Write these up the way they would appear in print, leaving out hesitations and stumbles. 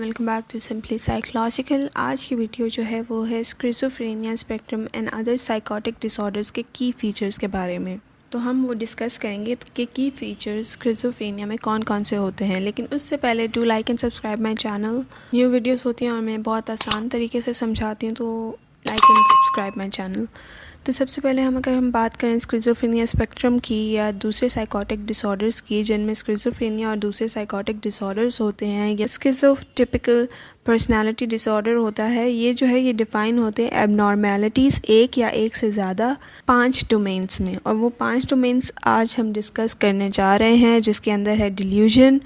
Welcome back to simply psychological. आज की video जो है वो है schizophrenia spectrum and other psychotic disorders के की फ़ीचर्स के बारे में। तो हम वो डिस्कस करेंगे कि की फ़ीचर्स स्किज़ोफ्रेनिया में कौन कौन से होते हैं। लेकिन उससे पहले do like and subscribe my channel. New videos होती हैं और मैं बहुत आसान तरीके से समझाती हूँ, तो like and subscribe my channel. तो सबसे पहले अगर हम बात करें स्किज़ोफ्रेनिया स्पेक्ट्रम की या दूसरे साइकोटिक डिसऑर्डर्स की, जिनमें स्किज़ोफ्रेनिया और दूसरे साइकोटिक डिसऑर्डर्स होते हैं, या स्किज़ोटिपिकल पर्सनालिटी डिसऑर्डर होता है, ये जो है ये डिफ़ाइन होते हैं एबनॉर्मेलिटीज़ एक या एक से ज़्यादा 5 डोमेन्स में। और वो 5 डोमेन्स आज हम डिस्कस करने जा रहे हैं, जिसके अंदर है delusion,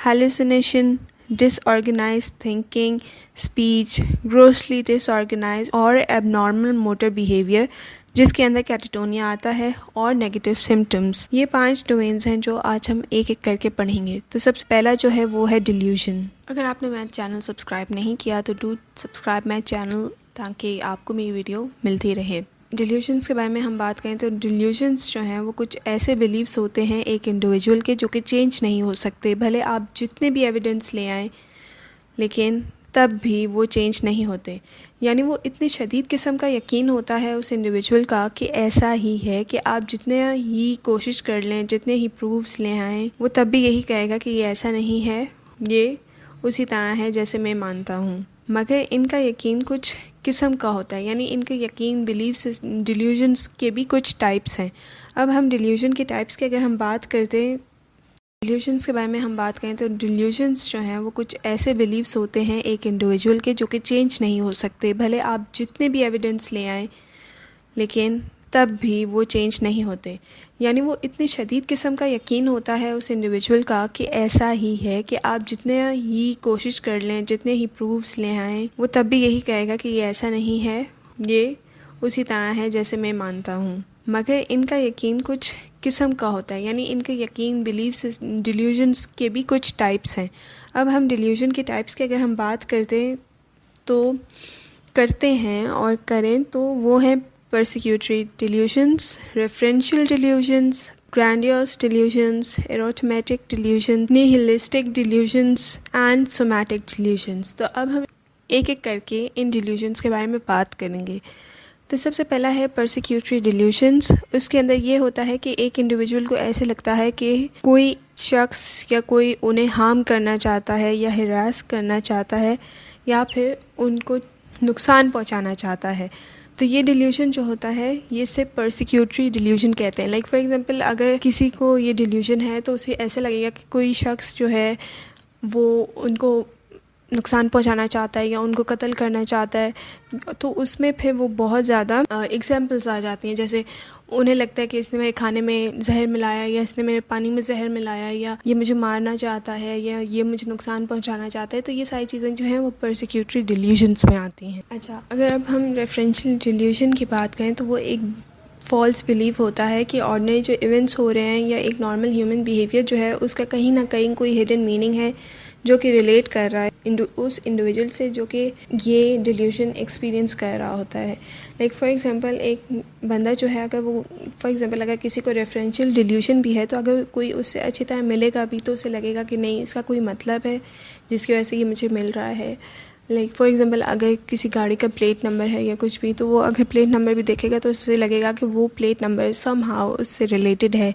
hallucination, disorganise thinking, speech, grossly disorganise और एबनॉर्मल मोटर बिहेवियर, जिसके अंदर कैटाटोनिया आता है, और नेगेटिव सिम्टम्स। ये 5 डोमेन्स हैं जो आज हम एक एक करके पढ़ेंगे। तो सबसे पहला जो है वो है डिल्यूजन। अगर आपने मेरा चैनल सब्सक्राइब नहीं किया तो डू सब्सक्राइब माई चैनल, ताकि आपको मेरी वीडियो मिलती रहे। डिल्यूजन्स के बारे में हम बात करें तो डिल्यूजन्स जो हैं वो कुछ ऐसे बिलीव्स होते हैं एक इंडिविजुअल के, जो कि चेंज नहीं हो सकते। भले आप जितने भी एविडेंस ले आएँ, लेकिन तब भी वो चेंज नहीं होते। यानी वो इतनी शदीद किस्म का यकीन होता है उस इंडिविजुअल का कि ऐसा ही है कि आप जितने ही कोशिश कर लें, जितने ही प्रूफ्स ले आएँ, वो तब भी यही कहेगा कि ये ऐसा नहीं है, ये उसी तरह है जैसे मैं मानता हूँ। मगर इनका यकीन कुछ किस्म का होता है, यानी इनके यकीन बिलीव्स डिल्यूजन्स के भी कुछ टाइप्स हैं। अब हम डिल्यूजन के टाइप्स की अगर हम बात करते हैं, डिल्यूजन्स के बारे में हम बात करें तो डिल्यूजन्स जो हैं वो कुछ ऐसे बिलीव्स होते हैं एक इंडिविजुअल के, जो कि चेंज नहीं हो सकते। भले आप जितने भी एविडेंस ले आएँ, लेकिन तब भी वो चेंज नहीं होते। यानी वो इतनी शदीद किस्म का यकीन होता है उस इंडिविजुअल का कि ऐसा ही है कि आप जितने ही कोशिश कर लें, जितने ही प्रूफ्स ले आएँ, वो तब भी यही कहेगा कि ये ऐसा नहीं है, ये उसी तरह है जैसे मैं मानता हूँ। मगर इनका यकीन कुछ किस्म का होता है, यानी इनके यकीन बिलीव्स डिल्यूजन्स के भी कुछ टाइप्स हैं। अब हम डिल्यूजन के टाइप्स की अगर हम बात करते हैं और करें तो वो हैं persecutory delusions, referential delusions, grandiose delusions, erotomatic delusions, nihilistic delusions and somatic delusions। तो अब हम एक एक करके इन delusions के बारे में बात करेंगे। तो सबसे पहला है persecutory delusions। उसके अंदर ये होता है कि एक इंडिविजुअल को ऐसे लगता है कि कोई शख्स या कोई उन्हें हार्म करना चाहता है, या हिरास करना चाहता है, या फिर उनको नुकसान पहुंचाना चाहता है। तो ये डिल्यूजन जो होता है, ये इसे परसिक्यूटरी डिल्यूजन कहते हैं। लाइक फॉर एग्जांपल, अगर किसी को ये डिल्यूजन है तो उसे ऐसे लगेगा कि कोई शख्स जो है वो उनको नुकसान पहुंचाना चाहता है या उनको कत्ल करना चाहता है। तो उसमें फिर वो बहुत ज़्यादा एग्जांपल्स आ जाती हैं। जैसे उन्हें लगता है कि इसने मेरे खाने में जहर मिलाया, या इसने मेरे पानी में जहर मिलाया, या ये मुझे मारना चाहता है, या ये मुझे नुकसान पहुंचाना चाहता है। तो ये सारी चीज़ें जो हैं वो परसिक्यूटरी डिल्यूजन्स में आती हैं। अच्छा, अगर अब हम रेफरेंशियल डिल्यूजन की बात करें तो वो एक फॉल्स बिलीव होता है कि ऑर्डिनरी जो इवेंट्स हो रहे हैं या एक नॉर्मल ह्यूमन बिहेवियर जो है, उसका कहीं ना कहीं कोई हिडन मीनिंग है जो कि रिलेट कर रहा है उस इंडिविजुअल से जो कि ये डिल्यूजन एक्सपीरियंस कर रहा होता है। लाइक फॉर एग्जांपल, एक बंदा जो है, अगर किसी को रेफरेंशियल डिल्यूजन भी है, तो अगर कोई उससे अच्छी तरह मिलेगा भी तो उसे लगेगा कि नहीं, इसका कोई मतलब है जिसकी वजह से ये मुझे मिल रहा है। लाइक फॉर एग्जांपल, अगर किसी गाड़ी का प्लेट नंबर है या कुछ भी, तो वो अगर प्लेट नंबर भी देखेगा तो उससे लगेगा कि वो प्लेट नंबर समहाउ उससे रिलेटेड है,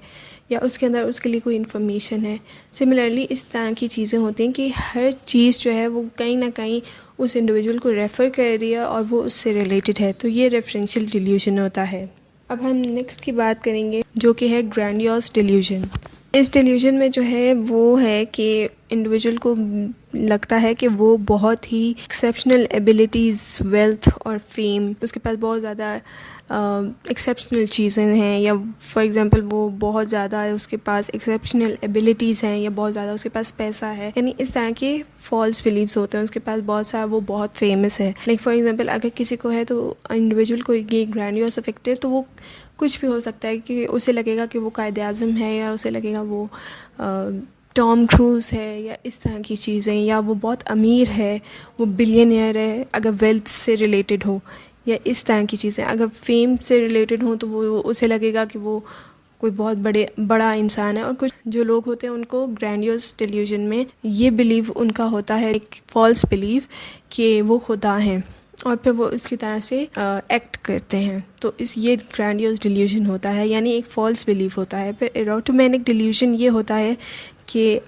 या उसके अंदर उसके लिए कोई इन्फॉर्मेशन है। सिमिलरली इस तरह की चीज़ें होती हैं कि हर चीज़ जो है वो कहीं ना कहीं उस इंडिविजुअल को रेफ़र कर रही है और वो उससे रिलेटेड है। तो ये रेफरेंशियल डिल्यूजन होता है। अब हम नेक्स्ट की बात करेंगे, जो कि है ग्रैंडियोस डिल्यूजन। इस डिल्यूजन में जो है वो है कि इंडिविजुअल को लगता है कि वो बहुत ही एक्सेप्शनल एबिलिटीज़, वेल्थ और फेम, उसके पास बहुत ज़्यादा एक्सेप्शनल चीज़ें हैं, या फॉर एग्जांपल वो बहुत ज़्यादा उसके पास एक्सेप्शनल एबिलिटीज़ हैं, या बहुत ज़्यादा उसके पास पैसा है। यानी इस तरह के फॉल्स बिलीव्स होते हैं। उसके पास बहुत सारा, वो बहुत फेमस है। लाइक फॉर एग्जांपल, अगर किसी को है तो इंडिविजुअल को ये ग्रैंडियोस अफेक्ट है, तो वो कुछ भी हो सकता है कि उसे लगेगा कि वो कायदे आज़म है, या उसे लगेगा वो टॉम क्रूज़ है, या इस तरह की चीज़ें, या वो बहुत अमीर है, वो बिलियनियर है अगर वेल्थ से रिलेटेड हो, या इस तरह की चीज़ें। अगर फेम से रिलेटेड हो तो वो उसे लगेगा कि वो कोई बहुत बड़ा इंसान है। और कुछ जो लोग होते हैं उनको ग्रैंडियोस डिल्यूजन में ये बिलीव उनका होता है, एक फॉल्स बिलीव कि वो खुदा हैं और फिर वो उसकी तरह से एक्ट करते हैं। तो ये ग्रैंडियोस डिल्यूजन होता है, यानी एक फॉल्स बिलीव होता है। फिर एरोटोमेनिक डिल्यूजन ये होता है कि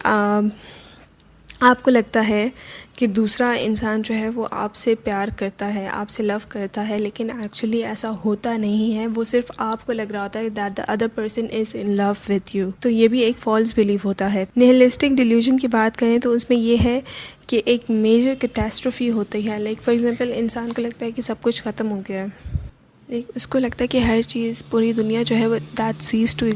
आपको लगता है कि दूसरा इंसान जो है वो आपसे प्यार करता है, आपसे लव करता है, लेकिन एक्चुअली ऐसा होता नहीं है। वो सिर्फ आपको लग रहा होता है that the other person is in love with you. तो ये भी एक फॉल्स बिलीव होता है। निहिलिस्टिक डिल्यूजन की बात करें तो उसमें ये है कि एक मेजर कैटास्ट्रोफी होती है। लाइक फॉर एग्जांपल इंसान को लगता है कि सब कुछ ख़त्म हो गया है, उसको लगता है कि हर चीज़, पूरी दुनिया जो है वो दैट सीज टू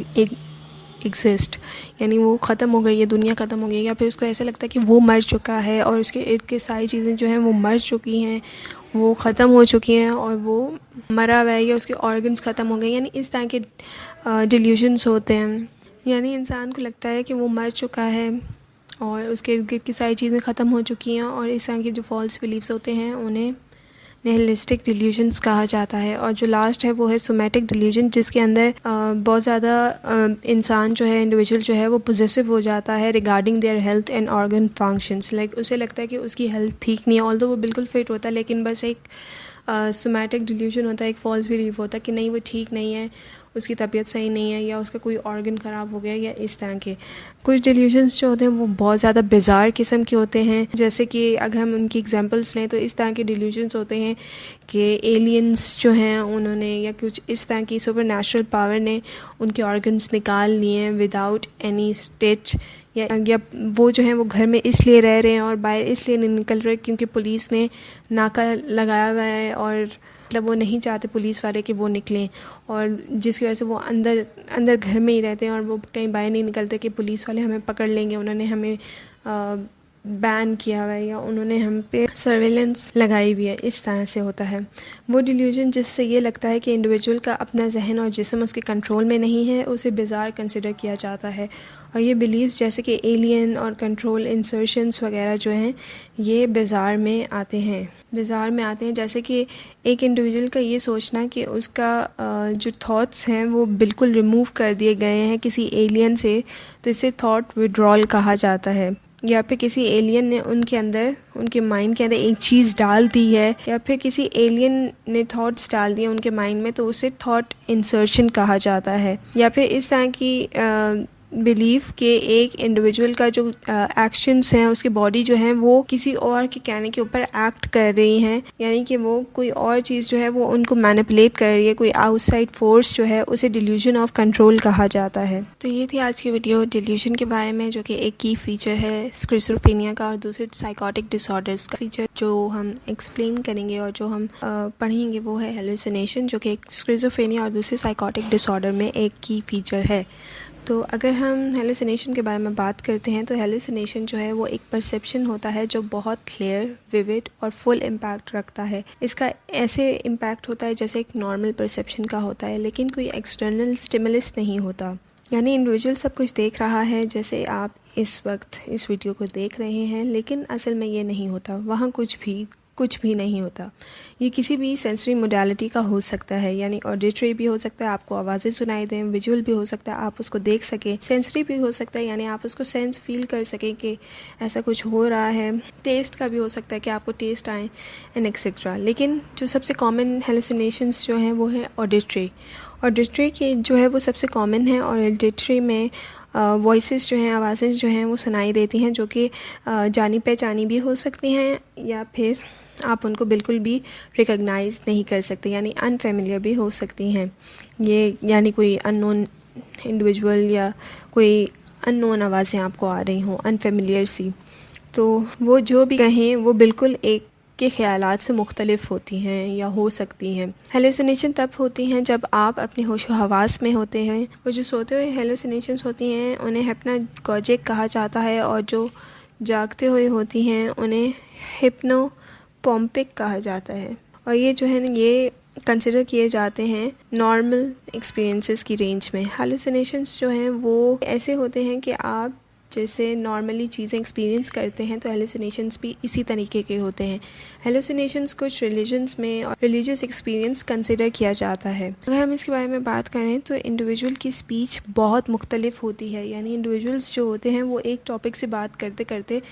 एग्जिस्ट, यानी वो ख़त्म हो गई है, दुनिया ख़त्म हो गई है। या फिर उसको ऐसा लगता है कि वो मर चुका है और उसके इर्द की सारी चीज़ें जो हैं वो मर चुकी हैं, वो ख़त्म हो चुकी हैं और वो मरा हुआ है या उसके ऑर्गन्स ख़त्म हो गए। यानी इस तरह के डिल्यूजन्स होते हैं। यानी इंसान को लगता है कि वो मर चुका है और उसके इर्द गिर्द की सारी चीज़ें ख़त्म हो चुकी हैं, और इस तरह के जो फॉल्स बिलीव्स होते हैं उन्हें निहिलिस्टिक डिल्यूजन्स कहा जाता है। और जो लास्ट है वो है सोमैटिक डिल्यूजन, जिसके अंदर बहुत ज़्यादा इंसान जो है, इंडिविजुअल जो है वो पोजेसिव हो जाता है regarding their health and organ functions. Like उसे लगता है कि उसकी हेल्थ ठीक नहीं है, ऑल्दो वो बिल्कुल फिट होता है, लेकिन बस एक सोमैटिक डिल्यूजन होता है, एक फॉल्स बिलीव होता है कि नहीं वो ठीक नहीं है, उसकी तबीयत सही नहीं है या उसका कोई ऑर्गन ख़राब हो गया या इस तरह के। कुछ डिल्यूजन्स जो होते हैं वो बहुत ज़्यादा बिज़ार किस्म के होते हैं, जैसे कि अगर हम उनकी एग्जांपल्स लें तो इस तरह के डिल्यूजन्स होते हैं कि एलियंस जो हैं उन्होंने या कुछ इस तरह की सुपर नेचुरल पावर ने उनके ऑर्गन्स निकाल लिए हैं विदाउट एनी स्टिच, या वो जो है वो घर में इसलिए रह रहे हैं और बाहर इसलिए नहीं निकल रहे क्योंकि पुलिस ने नाका लगाया हुआ है और मतलब वो नहीं चाहते पुलिस वाले कि वो निकलें, और जिसकी वजह से वो अंदर घर में ही रहते हैं और वो कहीं बाहर नहीं निकलते कि पुलिस वाले हमें पकड़ लेंगे, उन्होंने हमें बैन किया हुआ है या उन्होंने हम पे सर्वेलेंस लगाई हुई है। इस तरह से होता है वो डिल्यूजन जिससे ये लगता है कि इंडिविजुअल का अपना जहन और जिस्म उसके कंट्रोल में नहीं है, उसे बिज़ार कंसिडर किया जाता है। और ये बिलीव्स जैसे कि एलियन और कंट्रोल इंसर्शंस वगैरह जो हैं ये बिज़ार में आते हैं। जैसे कि एक इंडिविजुअल का ये सोचना कि उसका जो थॉट्स हैं वो बिल्कुल रिमूव कर दिए गए हैं किसी एलियन से, तो इसे थॉट विड्रॉल कहा जाता है। या फिर किसी एलियन ने उनके माइंड के अंदर एक चीज़ डाल दी है, या फिर किसी एलियन ने थॉट्स डाल दिए उनके माइंड में, तो उसे थॉट इंसर्शन कहा जाता है। या फिर इस तरह की बिलीफ के एक इंडिविजुअल का जो एक्शंस हैं, उसकी बॉडी जो है वो किसी और के कहने के ऊपर एक्ट कर रही हैं, यानी कि वो कोई और चीज़ जो है वो उनको मैनिपुलेट कर रही है, कोई आउटसाइड फोर्स जो है, उसे डिल्यूजन ऑफ कंट्रोल कहा जाता है। तो ये थी आज की वीडियो डिल्यूजन के बारे में, जो कि एक की फीचर है स्किज़ोफ्रेनिया का, और दूसरे साइकोटिक डिसऑर्डर्स का फीचर जो हम एक्सप्लेन करेंगे और जो हम पढ़ेंगे वो है हेलुसिनेशन, जो कि एक स्किज़ोफ्रेनिया और दूसरे साइकोटिक डिसऑर्डर में एक की फीचर है। तो अगर हम हेलुसिनेशन के बारे में बात करते हैं तो हेलुसिनेशन जो है वो एक परसेप्शन होता है जो बहुत क्लियर, विविड और फुल इम्पैक्ट रखता है। इसका ऐसे इम्पैक्ट होता है जैसे एक नॉर्मल परसेप्शन का होता है, लेकिन कोई एक्सटर्नल स्टिमुलस नहीं होता। यानी इंडिविजुअल सब कुछ देख रहा है जैसे आप इस वक्त इस वीडियो को देख रहे हैं, लेकिन असल में ये नहीं होता, वहाँ कुछ भी नहीं होता। ये किसी भी सेंसरी मोडालिटी का हो सकता है, यानी ऑडिटरी भी हो सकता है, आपको आवाज़ें सुनाई दें, विजुअल भी हो सकता है, आप उसको देख सकें, सेंसरी भी हो सकता है, यानी आप उसको सेंस फील कर सकें कि ऐसा कुछ हो रहा है, टेस्ट का भी हो सकता है कि आपको टेस्ट आए एंड एक्सेट्रा। लेकिन जो सबसे कॉमन हेलुसिनेशंस जो हैं वो है ऑडिटरी की जो है वो सबसे कॉमन है, और ऑडिटरी में वॉइसेस जो हैं, आवाज़ें जो हैं वो सुनाई देती हैं, जो कि जानी पहचानी भी हो सकती हैं या फिर आप उनको बिल्कुल भी रिकॉग्नाइज़ नहीं कर सकते, यानी अनफेमिलियर भी हो सकती हैं। ये यानी कोई अननोन इंडिविजुअल या कोई अननोन आवाज़ें आपको आ रही हों, अनफेमिलियर सी, तो वो जो भी कहें वो बिल्कुल एक के ख्यालात से मुख्तलिफ होती हैं या हो सकती हैं। हेलुसिनेशन तब होती हैं जब आप अपने होश व हवास में होते हैं। वो जो सोते हुए हेलुसिनेशंस होती हैं उन्हें हिप्नागोजिक कहा जाता है, और जो जागते हुए होती हैं उन्हें हिप्नोपॉम्पिक कहा जाता है। और ये जो है ना, ये कंसिडर किए जाते हैं नॉर्मल एक्सपीरियंसेस की रेंज में। हेलुसिनेशंस जो हैं वो ऐसे होते हैं कि आप जैसे नॉर्मली चीज़ें एक्सपीरियंस करते हैं तो हेलुसिनेशंस भी इसी तरीके के होते हैं। हेलुसिनेशंस कुछ रिलीजन्स में और रिलीजियस एक्सपीरियंस कंसिडर किया जाता है। अगर हम इसके बारे में बात करें तो इंडिविजुअल की स्पीच बहुत मुख्तलिफ होती है, यानी इंडिविजुअल्स जो होते हैं वो एक टॉपिक से बात करते करते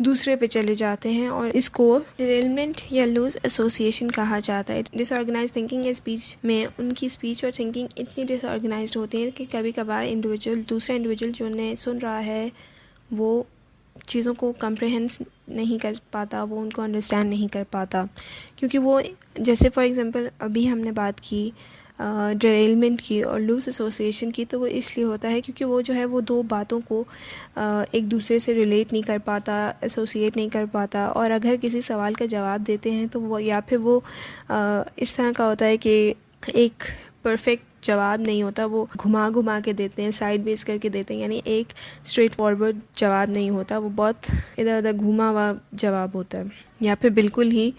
दूसरे पे चले जाते हैं और इसको डिरेलमेंट या लूज एसोसिएशन कहा जाता है। डिसऑर्गेनाइज थिंकिंग या स्पीच में उनकी स्पीच और थिंकिंग इतनी डिसऑर्गेनाइज्ड होती है कि कभी कभार दूसरा इंडिविजुअल जो उन्हें सुन रहा है वो चीज़ों को कम्प्रहेंस नहीं कर पाता, वो उनको अंडरस्टैंड नहीं कर पाता, क्योंकि वो जैसे फॉर एग्ज़ाम्पल अभी हमने बात की डिरेलमेंट की और लूज एसोसिएशन की, तो वो इसलिए होता है क्योंकि वो जो है वो दो बातों को एक दूसरे से रिलेट नहीं कर पाता, एसोसिएट नहीं कर पाता, और अगर किसी सवाल का जवाब देते हैं तो वो या फिर वो इस तरह का होता है कि एक परफेक्ट जवाब नहीं होता, वो घुमा घुमा के देते हैं, साइड बेस करके देते हैं, यानी एक स्ट्रेट फॉरवर्ड जवाब नहीं होता, वो बहुत इधर उधर घुमा हुआ जवाब होता है, या फिर बिल्कुल ही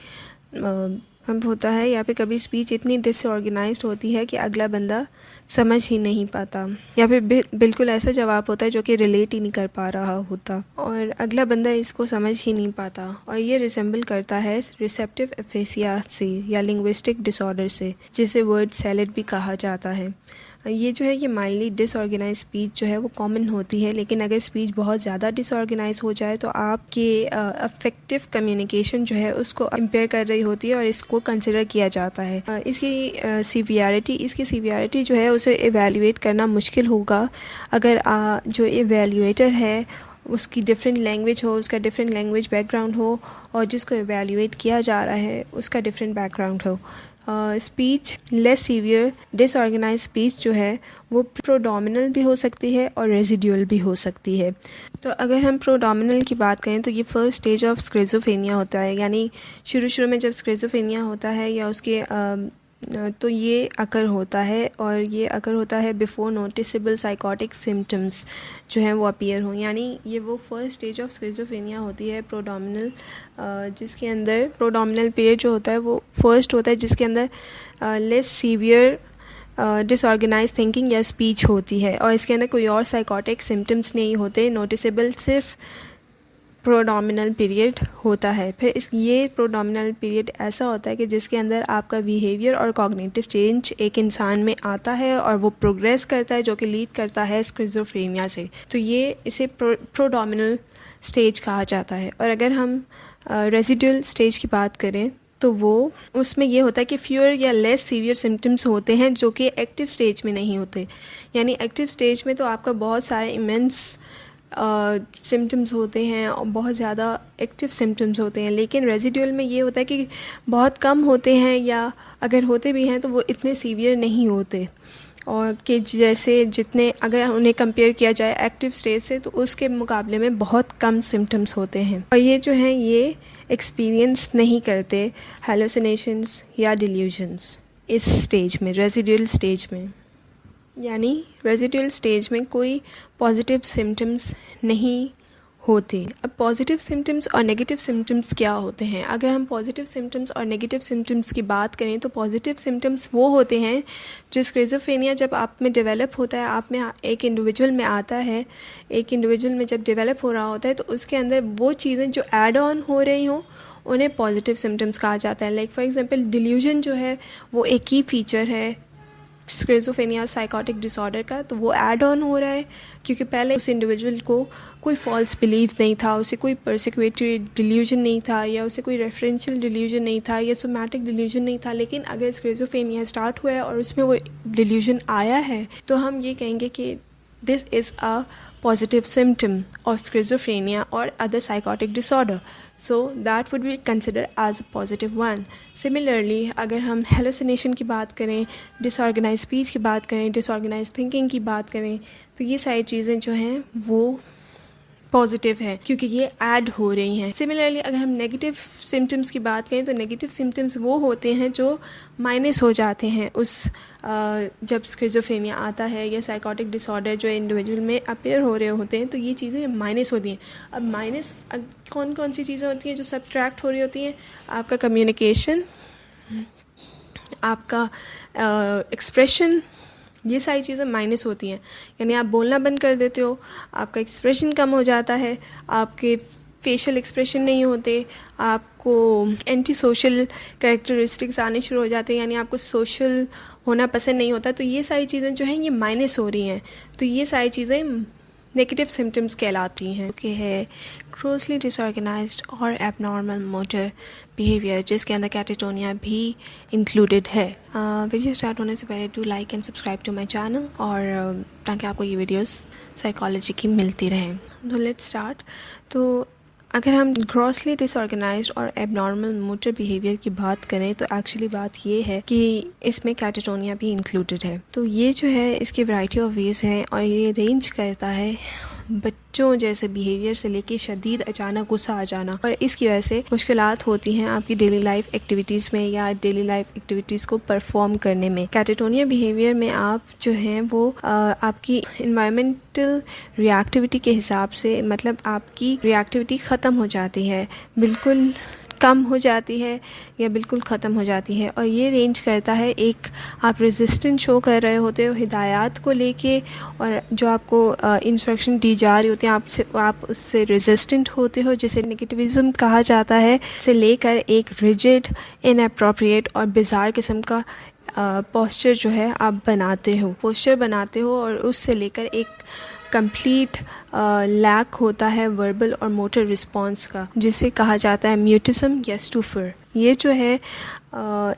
होता है, या फिर कभी स्पीच इतनी डिसऑर्गेनाइज्ड होती है कि अगला बंदा समझ ही नहीं पाता, या फिर बिल्कुल ऐसा जवाब होता है जो कि रिलेट ही नहीं कर पा रहा होता और अगला बंदा इसको समझ ही नहीं पाता, और ये रिसेंबल करता है रिसेप्टिव एफेसिया से या लिंग्विस्टिक डिसऑर्डर से, जिसे वर्ड सैलेड भी कहा जाता है। ये जो है ये माइल्डली डिसऑर्गेनाइज स्पीच जो है वो कॉमन होती है, लेकिन अगर स्पीच बहुत ज़्यादा डिसऑर्गेनाइज हो जाए तो आपके अफेक्टिव कम्युनिकेशन जो है उसको इम्पेयर कर रही होती है और इसको कंसिडर किया जाता है। इसकी सीवियरिटी जो है उसे एवेल्यूएट करना मुश्किल होगा अगर जो एवेल्यूएटर है उसकी डिफरेंट लैंग्वेज हो, उसका डिफरेंट लैंग्वेज बैकग्राउंड हो, और जिसको एवेल्यूएट किया जा रहा है उसका डिफरेंट बैकग्राउंड हो। Speech less severe disorganise speech जो है वो प्रोडोमिनल भी हो सकती है और रेजिडुअल भी हो सकती है। तो अगर हम प्रोडोमिनल की बात करें तो ये फर्स्ट स्टेज ऑफ स्किज़ोफ्रेनिया होता है, यानी शुरू में जब स्किज़ोफ्रेनिया होता है या उसके तो ये अकर होता है, और ये अकर होता है बिफोर नोटिसेबल साइकोटिक सिम्टम्स जो हैं वो अपीयर हों, यानी ये वो फर्स्ट स्टेज ऑफ स्किज़ोफ्रेनिया होती है प्रोडोमिनल, जिसके अंदर प्रोडोमिनल पीरियड जो होता है वो फर्स्ट होता है, जिसके अंदर लेस सीवियर डिसऑर्गेनाइज थिंकिंग या स्पीच होती है, और इसके अंदर कोई और साइकोटिक सिम्टम्स नहीं होते, नोटिसेबल सिर्फ प्रोडोमिनल पीरियड होता है। फिर ये प्रोडोमिनल पीरियड ऐसा होता है कि जिसके अंदर आपका बिहेवियर और कॉग्निटिव चेंज एक इंसान में आता है और वो प्रोग्रेस करता है, जो कि लीड करता है स्किज़ोफ्रेनिया से। तो ये इसे प्रोडोमिनल स्टेज कहा जाता है। और अगर हम रेजिडुअल स्टेज की बात करें तो वो उसमें ये होता है कि फ्यूअर या लेस सीवियर सिम्टम्स होते हैं जो कि एक्टिव स्टेज में नहीं होते, यानी एक्टिव स्टेज में तो आपका बहुत सारे इमेंस सिम्टम्स होते हैं और बहुत ज़्यादा एक्टिव सिम्टम्स होते हैं, लेकिन रेजिडुअल में ये होता है कि बहुत कम होते हैं, या अगर होते भी हैं तो वो इतने सीवियर नहीं होते, और कि जैसे जितने अगर उन्हें कंपेयर किया जाए एक्टिव स्टेज से तो उसके मुकाबले में बहुत कम सिम्टम्स होते हैं, और ये जो हैं ये एक्सपीरियंस नहीं करते हेलुसिनेशंस या डिल्यूजन्स इस स्टेज में, रेजिडुअल स्टेज में। यानी रेजिडुअल स्टेज में कोई पॉजिटिव सिम्टम्स नहीं होते। अब पॉजिटिव सिम्टम्स और नेगेटिव सिम्टम्स क्या होते हैं? अगर हम पॉजिटिव सिम्टम्स और नेगेटिव सिम्टम्स की बात करें तो पॉजिटिव सिम्टम्स वो होते हैं जो स्किज़ोफ्रेनिया जब आप में डेवलप होता है, आप में एक इंडिविजुअल में आता है, एक इंडिविजुअल में जब डेवलप हो रहा होता है तो उसके अंदर वो चीज़ें जो ऐड ऑन हो रही हों उन्हें पॉजिटिव सिम्टम्स कहा जाता है। लाइक फॉर एग्जांपल डिल्यूजन जो है वो एक ही फीचर है स्किज़ोफ्रेनिया साइकोटिक डिसऑर्डर का, तो वो ऐड ऑन हो रहा है क्योंकि पहले उस इंडिविजुअल को कोई फॉल्स बिलीफ नहीं था, उसे कोई परसिक्यूटरी डिल्यूजन नहीं था, या उसे कोई रेफरेंशियल डिल्यूजन नहीं था, या सोमैटिक डिल्यूजन नहीं था। लेकिन अगर स्किज़ोफ्रेनिया स्टार्ट हुआ है और उसमें वो डिल्यूजन आया है तो हम ये कहेंगे कि this is a positive symptom of schizophrenia or other psychotic disorder, so that would be considered as a positive one. Similarly, अगर हम hallucination की बात करें, disorganized speech की बात करें, disorganized thinking की बात करें, तो ये सारी चीज़ें जो हैं वो पॉजिटिव है क्योंकि ये ऐड हो रही हैं। सिमिलरली अगर हम नेगेटिव सिम्टम्स की बात करें तो नेगेटिव सिम्टम्स वो होते हैं जो माइनस हो जाते हैं उस जब स्किज़ोफ्रेनिया आता है या साइकोटिक डिसऑर्डर जो इंडिविजुअल में अपीयर हो रहे होते हैं, तो ये चीज़ें माइनस होती हैं। अब माइनस कौन कौन सी चीज़ें होती हैं जो सब्ट्रैक्ट हो रही होती हैं? आपका कम्युनिकेशन, आपका एक्सप्रेशन, ये सारी चीज़ें माइनस होती हैं, यानी आप बोलना बंद कर देते हो, आपका एक्सप्रेशन कम हो जाता है, आपके फेशियल एक्सप्रेशन नहीं होते, आपको एंटी सोशल कैरेक्टरिस्टिक्स आने शुरू हो जाते हैं, यानी आपको सोशल होना पसंद नहीं होता। तो ये सारी चीज़ें जो हैं ये माइनस हो रही हैं, तो ये सारी चीज़ें नेगेटिव सिम्टम्स कहलाती हैं। ओके है ग्रोसली डिसऑर्गेनाइज्ड और एबनॉर्मल मोटर बिहेवियर, जिसके अंदर कैटेटोनिया भी इंक्लूडेड है। वीडियो स्टार्ट होने से पहले do like and subscribe to my channel, और ताकि आपको ये वीडियोस साइकोलॉजी की मिलती रहें। तो लेट्स स्टार्ट। तो अगर हम ग्रॉसली डिसऑर्गेनाइज्ड और एबनॉर्मल मोटर बिहेवियर की बात करें तो एक्चुअली बात ये है कि इसमें कैटेटोनिया भी इंक्लूडेड है। तो ये जो है इसकी वैरायटी ऑफ वेज हैं, और ये रेंज करता है बच्चों जैसे बिहेवियर से लेके शदीद अचानक गुस्सा आ जाना, और इसकी वजह से मुश्किलात होती हैं आपकी डेली लाइफ एक्टिविटीज़ में या डेली लाइफ एक्टिविटीज़ को परफॉर्म करने में। कैटेटोनिया बिहेवियर में आप जो हैं वो आपकी इन्वायरमेंटल रिएक्टिविटी के हिसाब से, मतलब आपकी रिएक्टिविटी ख़त्म हो जाती है, बिल्कुल कम हो जाती है या बिल्कुल ख़त्म हो जाती है। और ये रेंज करता है, एक आप रेजिस्टेंस शो कर रहे होते हो हिदायत को लेके, और जो आपको इंस्ट्रक्शन दी जा रही होती है आप उससे रेजिस्टेंट होते हो, जिसे नेगेटिविज़म कहा जाता है, से लेकर एक रिजिड, इनअप्रोप्रिएट और बिज़ार किस्म का पोस्चर जो है आप पोस्चर बनाते हो, और उससे लेकर एक कंप्लीट लैक होता है वर्बल और मोटर रिस्पॉन्स का, जिसे कहा जाता है म्यूटिज्म या स्टूफर। ये जो है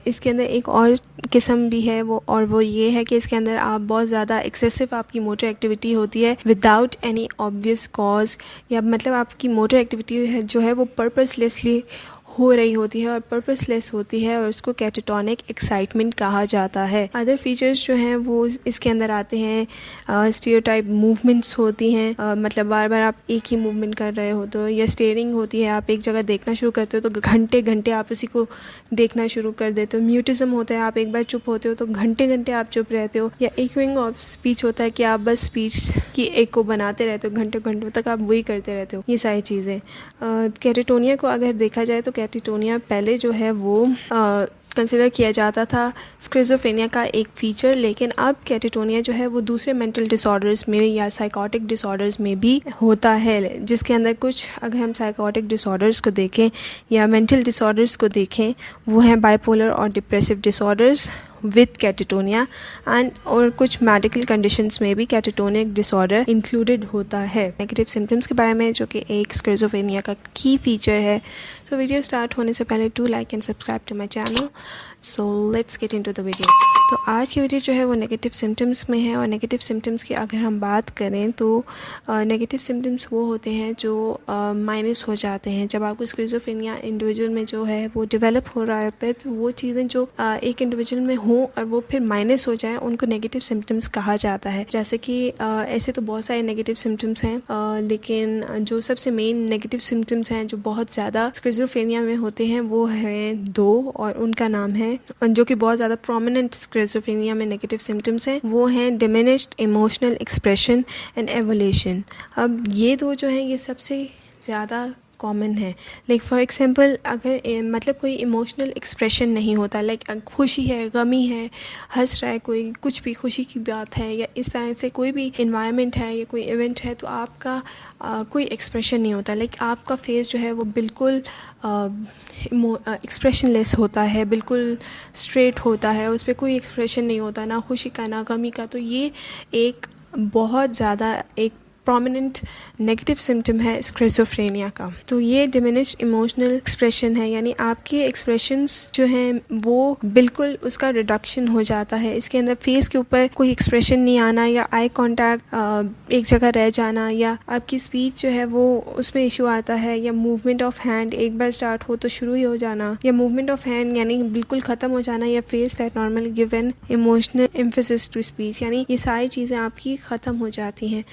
इसके अंदर एक और किस्म भी है वो ये है कि इसके अंदर आप बहुत ज़्यादा एक्सेसिव आपकी मोटर एक्टिविटी होती है विदाउट एनी ऑब्वियस कॉज, या मतलब आपकी मोटर एक्टिविटी जो है वो पर्पसलेसली हो रही होती है और पर्पसलेस होती है, और उसको कैटेटोनिक एक्साइटमेंट कहा जाता है। अदर फीचर्स जो हैं वो इसके अंदर आते हैं, स्टीरियोटाइप मूवमेंट्स होती हैं, मतलब बार बार आप एक ही मूवमेंट कर रहे हो, तो या स्टेयरिंग होती है, आप एक जगह देखना शुरू करते हो तो घंटे घंटे आप उसी को देखना शुरू कर देते हो। म्यूटिज्म होता है, आप एक बार चुप होते हो तो घंटे घंटे आप चुप रहते हो। या इक्विंग ऑफ स्पीच होता है कि आप बस स्पीच की एक को बनाते रहते हो, घंटों घंटों तक आप वही करते रहते हो। ये सारी चीज़ें कैटेटोनिया को अगर देखा जाए तो कैटेटोनिया पहले जो है वो कंसिडर किया जाता था स्किज़ोफ्रेनिया का एक फ़ीचर, लेकिन अब कैटेटोनिया जो है वो दूसरे मेंटल डिसऑर्डर्स में या साइकोटिक डिसऑर्डर्स में भी होता है, जिसके अंदर कुछ अगर हम साइकोटिक डिसऑर्डर्स को देखें या मेंटल डिसऑर्डर्स को देखें, वो हैं बाइपोलर और depressive disorders with catatonia, and और कुछ मेडिकल कंडीशंस में भी कैटेटोनिक डिसऑर्डर इंक्लूडेड होता है। नेगेटिव सिम्टम्स के बारे में, जो कि एक स्किज़ोफ्रेनिया का की फीचर है। सो वीडियो स्टार्ट होने से पहले do like and subscribe to my channel. So let's get into the video. तो आज की वीडियो जो है वो नेगेटिव सिम्टम्स में है, और नेगेटिव सिम्टम्स की अगर हम बात करें तो नेगेटिव सिम्टम्स वो होते हैं जो माइनस हो जाते हैं जब आपको स्किज़ोफ्रेनिया इंडिविजुअल में जो है वो डेवलप हो रहा होता है। तो वो चीज़ें जो एक इंडिविजुअल में हों और वो फिर माइनस हो जाए, उनको नेगेटिव सिम्टम्स कहा जाता है। जैसे कि ऐसे तो बहुत सारे नेगेटिव सिम्टम्स हैं, लेकिन जो सबसे मेन नेगेटिव सिम्टम्स हैं जो बहुत ज़्यादा स्किज़ोफ्रेनिया में होते हैं वो हैं दो, और उनका नाम है, जो कि बहुत ज़्यादा प्रोमिनेंट स्किज़ोफ्रेनिया में नेगेटिव सिम्टम्स हैं, वो हैं diminished emotional expression and evolution. अब ये दो जो हैं ये सबसे ज़्यादा कॉमन है। लाइक फॉर एग्जांपल, अगर मतलब कोई इमोशनल एक्सप्रेशन नहीं होता, लाइक खुशी है, गमी है, हंस रहा है, कोई कुछ भी खुशी की बात है, या इस तरह से कोई भी इन्वायरमेंट है या कोई इवेंट है, तो आपका कोई एक्सप्रेशन नहीं होता। लाइक आपका फेस जो है वो बिल्कुल एक्सप्रेशनलेस होता है, बिल्कुल स्ट्रेट होता है, उस पर कोई एक्सप्रेशन नहीं होता, ना खुशी का ना गमी का। तो ये एक बहुत ज़्यादा एक प्रोमिनेंट नेगेटिव सिम्टम है स्किज़ोफ्रेनिया का। तो ये डिमिनिश्ड इमोशनल एक्सप्रेशन है, यानी आपके एक्सप्रेशंस जो हैं वो बिल्कुल उसका रिडक्शन हो जाता है। इसके अंदर फेस के ऊपर कोई एक्सप्रेशन नहीं आना, या आई कांटेक्ट एक जगह रह जाना, या आपकी स्पीच जो है वो उसमें इशू आता है, या मूवमेंट ऑफ हैंड एक बार स्टार्ट हो तो शुरू ही हो जाना, या मूवमेंट ऑफ हैंड यानी बिल्कुल ख़त्म हो जाना, या face that normally give an emotional emphasis to speech, यानी ये सारी चीज़ें आपकी ख़त्म हो जाती हैं।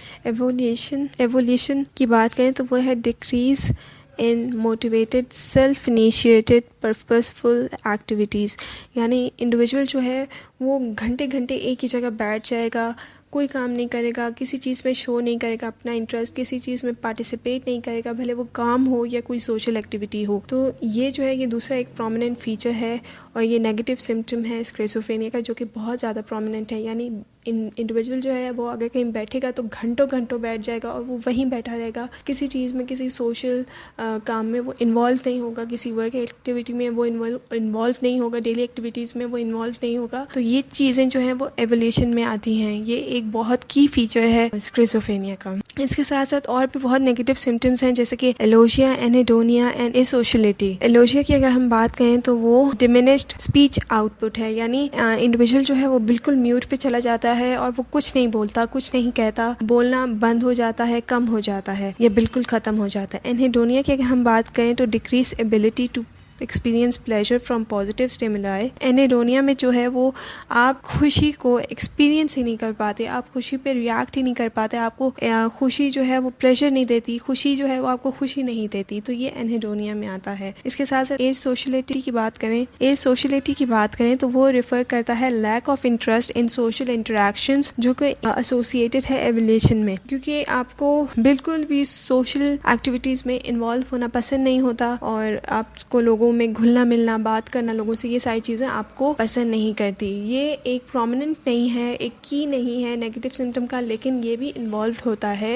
एवोल्यूशन की बात करें तो वो है decrease in motivated self initiated purposeful activities, यानी इंडिविजुअल जो है वो घंटे घंटे एक ही जगह बैठ जाएगा, कोई काम नहीं करेगा, किसी चीज़ में शो नहीं करेगा अपना इंटरेस्ट, किसी चीज़ में पार्टिसिपेट नहीं करेगा, भले वो काम हो या कोई सोशल एक्टिविटी हो। तो ये जो है ये दूसरा एक प्रोमिनेंट फीचर है और ये नेगेटिव सिम्टम है स्किज़ोफ्रेनिया का, जो कि बहुत ज़्यादा प्रोमिनेंट है। यानी इंडिविजुअल जो है वो अगर कहीं बैठेगा तो घंटों घंटों बैठ जाएगा और वो वहीं बैठा रहेगा, किसी चीज़ में, किसी सोशल काम में वो इन्वॉल्व नहीं होगा, किसी वर्क एक्टिविटी में वो इन्वॉल्व नहीं होगा, डेली एक्टिविटीज़ में वो इन्वॉल्व नहीं होगा। तो ये चीज़ें जो हैं वो एवोल्यूशन में आती हैं। ये एक बहुत की फीचर है स्किज़ोफ्रेनिया का। इसके साथ साथ और भी बहुत नेगेटिव सिम्टम्स हैं, जैसे कि एलोजिया, एनेडोनिया एंड एसोशियलिटी। एलोजिया की अगर हम बात करें तो वो डिमिनिश्ड स्पीच आउटपुट है, यानी इंडिविजुअल जो है वो बिल्कुल म्यूट पे चला जाता है और वो कुछ नहीं बोलता, कुछ नहीं कहता, बोलना बंद हो जाता है, कम हो जाता है या बिल्कुल ख़त्म हो जाता है। एनेडोनिया की अगर हम बात करें तो decrease ability to experience pleasure from positive stimuli. Anhedonia में जो है वो आप खुशी को एक्सपीरियंस ही नहीं कर पाते, आप खुशी पे रिएक्ट ही नहीं कर पाते, आपको खुशी जो है वो प्लेजर नहीं देती, खुशी जो है वो आपको खुशी नहीं देती। तो ये एनेडोनिया में आता है। इसके साथ साथ एज सोशलिटी की बात करें तो वो रिफर करता है lack of interest in social interactions, जो कि एसोसिएटेड है एवोल्यूशन में, क्योंकि आपको बिल्कुल भी सोशल एक्टिविटीज़ में इन्वॉल्व होना पसंद नहीं होता और आपको लोगों में घुलना मिलना, बात करना लोगों से, ये सारी चीज़ें आपको पसंद नहीं करती। ये एक प्रोमिनेंट नहीं है, एक की नहीं है नेगेटिव सिम्टम का, लेकिन ये भी इन्वॉल्व होता है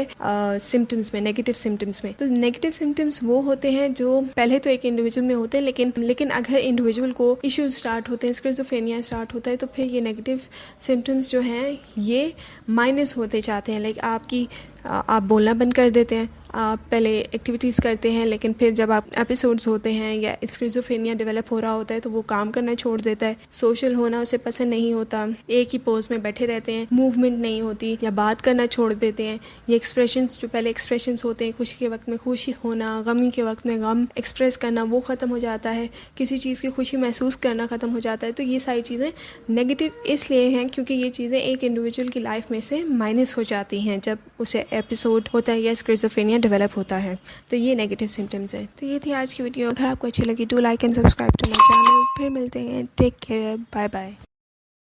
सिम्टम्स में, नेगेटिव सिम्टम्स में। तो नेगेटिव सिम्टम्स वो होते हैं जो पहले तो एक इंडिविजुअल में होते हैं, लेकिन अगर इंडिविजुअल को इश्यूज स्टार्ट होते हैं, स्किज़ोफ्रेनिया स्टार्ट होता है, तो फिर ये नेगेटिव सिम्टम्स जो हैं ये माइनस होते जाते हैं। लाइक आप बोलना बंद कर देते हैं, आप पहले एक्टिविटीज़ करते हैं, लेकिन फिर जब आप एपिसोड्स होते हैं या स्किज़ोफ्रेनिया डेवलप हो रहा होता है तो वो काम करना छोड़ देता है, सोशल होना उसे पसंद नहीं होता, एक ही पोज में बैठे रहते हैं, मूवमेंट नहीं होती या बात करना छोड़ देते हैं। ये एक्सप्रेशंस जो पहले एक्सप्रेशंस होते हैं, खुशी के वक्त में खुशी होना, गम के वक्त में गम एक्सप्रेस करना, वो ख़त्म हो जाता है, किसी चीज़ की खुशी महसूस करना ख़त्म हो जाता है। तो ये सारी चीज़ें नेगेटिव इसलिए हैं क्योंकि ये चीज़ें एक इंडिविजुअल की लाइफ में से माइनस हो जाती हैं जब उसे एपिसोड होता है या स्किज़ोफ्रेनिया डेवलप होता है। तो ये नेगेटिव सिम्टम्स है। तो ये थी आज की वीडियो। अगर आपको अच्छी लगी, do like and subscribe to my channel. फिर मिलते हैं। Take care, bye bye.